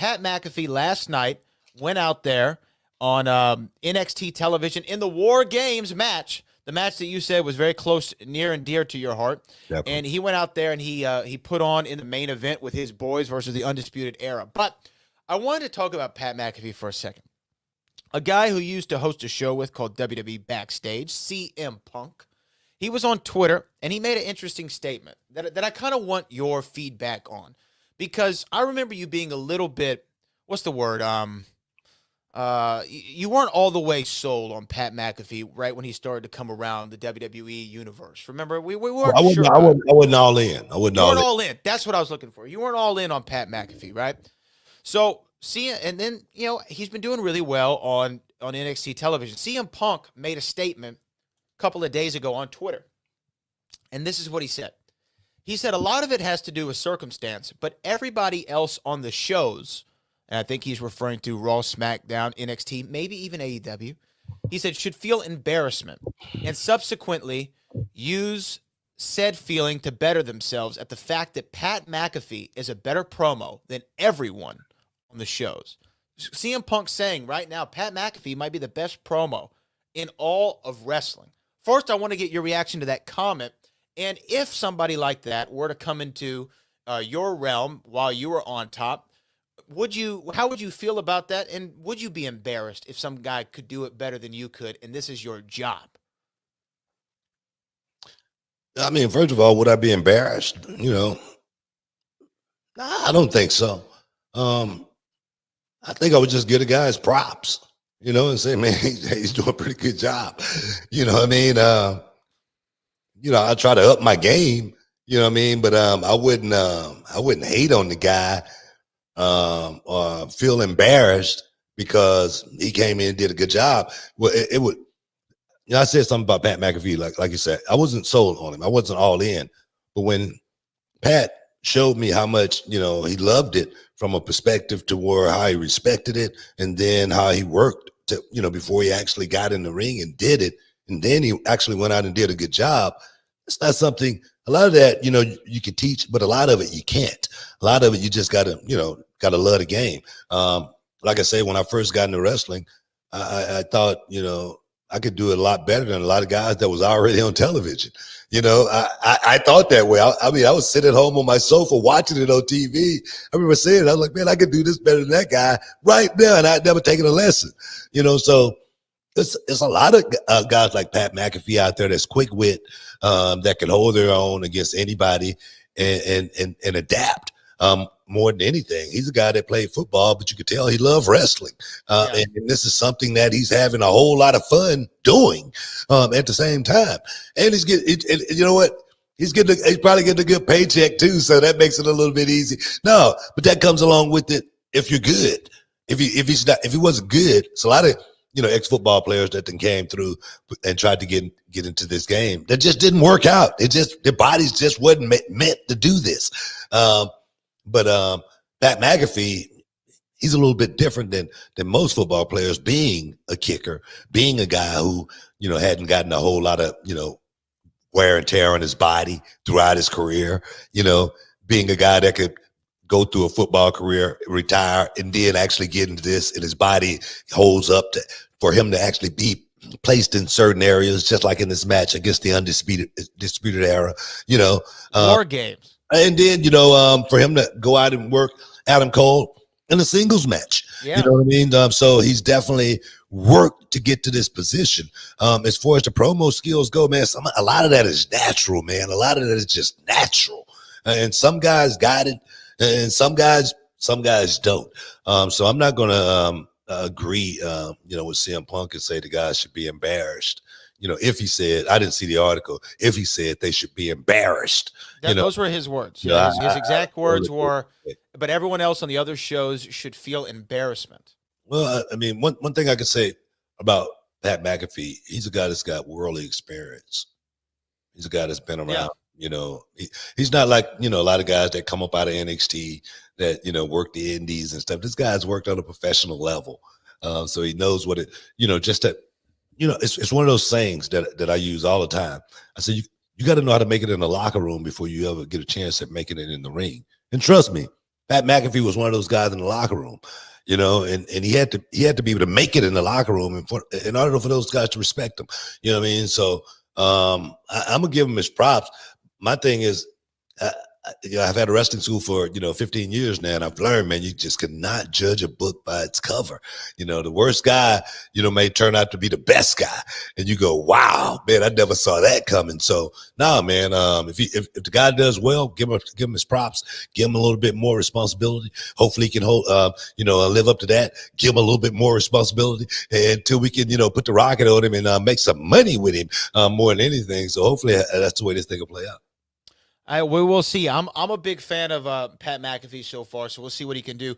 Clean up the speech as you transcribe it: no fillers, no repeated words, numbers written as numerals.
Pat McAfee last night went out there on NXT television in the War Games match, the match that you said was very close, near and dear to your heart. Definitely. And he went out there and he put on in the main event with his boys versus the Undisputed Era. But I wanted to talk about Pat McAfee for a second. A guy who used to host a show with called WWE Backstage, CM Punk. He was on Twitter, and he made an interesting statement that I kind of want your feedback on. Because I remember you being a little bit, what's the word? You weren't all the way sold on Pat McAfee right when he started to come around the WWE universe. Remember, we weren't sure. I wasn't all in. I wasn't you weren't all in. That's what I was looking for. You weren't all in on Pat McAfee, right? So, and then, he's been doing really well on NXT television. CM Punk made a statement a couple of days ago on Twitter, and this is what he said. He said a lot of it has to do with circumstance, but everybody else on the shows, and I think he's referring to Raw, SmackDown, NXT, maybe even AEW, he said should feel embarrassment and subsequently use said feeling to better themselves at the fact that Pat McAfee is a better promo than everyone on the shows. CM Punk saying right now Pat McAfee might be the best promo in all of wrestling. First, I want to get your reaction to that comment. And if somebody like that were to come into your realm while you were on top, how would you feel about that? And would you be embarrassed if some guy could do it better than you could, and this is your job? I mean, first of all, would I be embarrassed? Nah, I don't think so. I think I would just give the guys props, and say, man, he's doing a pretty good job. You know what I mean? I try to up my game, but I wouldn't hate on the guy or feel embarrassed because he came in and did a good job. Well, it would, I said something about Pat McAfee, like you said, I wasn't sold on him. I wasn't all in, but when Pat showed me how much, he loved it from a perspective to where how he respected it, and then how he worked to, before he actually got in the ring and did it. And then he actually went out and did a good job. It's not something, a lot of that, you can teach, but a lot of it you can't. A lot of it you just gotta love the game. Like I say, when I first got into wrestling, I thought, I could do it a lot better than a lot of guys that was already on television. I thought that way. I mean, I was sitting at home on my sofa watching it on TV. I remember saying it. I was like, man, I could do this better than that guy right now. And I'd never taken a lesson, so it's a lot of guys like Pat McAfee out there that's quick wit, that can hold their own against anybody and adapt. More than anything, he's a guy that played football, but you could tell he loved wrestling. And this is something that he's having a whole lot of fun doing at the same time. And he's getting, you know what? He's probably getting a good paycheck too, so that makes it a little bit easy. No, but that comes along with it if you're good. If he wasn't good, it's a lot of ex-football players that then came through and tried to get into this game that just didn't work out. Their bodies just wasn't meant to do this. But Pat McAfee, he's a little bit different than most football players, being a kicker, being a guy who, hadn't gotten a whole lot of, wear and tear on his body throughout his career, being a guy that could go through a football career, retire, and then actually get into this, and his body holds up for him to actually be placed in certain areas, just like in this match against the Disputed Era, War Games. And then, for him to go out and work Adam Cole in a singles match, yeah. You know what I mean? So he's definitely worked to get to this position. As far as the promo skills go, man, a lot of that is natural, man. A lot of that is just natural. And some guys got it, and some guys don't. So I'm not going to agree, with CM Punk and say the guys should be embarrassed. If he said, I didn't see the article, if he said they should be embarrassed. Those were his words. His exact words were, but everyone else on the other shows should feel embarrassment. Well, I mean, one thing I could say about Pat McAfee, he's a guy that's got worldly experience. He's a guy that's been around. Yeah. He's not like, a lot of guys that come up out of NXT that, work the indies and stuff. This guy's worked on a professional level. So he knows what it, just that, it's one of those sayings that I use all the time. I say, you got to know how to make it in the locker room before you ever get a chance at making it in the ring. And trust me, Pat McAfee was one of those guys in the locker room, you know, and he had to be able to make it in the locker room in order for those guys to respect him. You know what I mean? So I'm gonna give him his props. My thing is, you know, I've had a wrestling school for 15 years now, and I've learned, man, you just cannot judge a book by its cover. You know, the worst guy, may turn out to be the best guy, and you go, wow, man, I never saw that coming. So, nah, man, if the guy does well, give him his props, give him a little bit more responsibility. Hopefully, he can live up to that. Give him a little bit more responsibility until we can, put the rocket on him and make some money with him more than anything. So, hopefully, that's the way this thing will play out. We will see. I'm a big fan of Pat McAfee so far, so we'll see what he can do.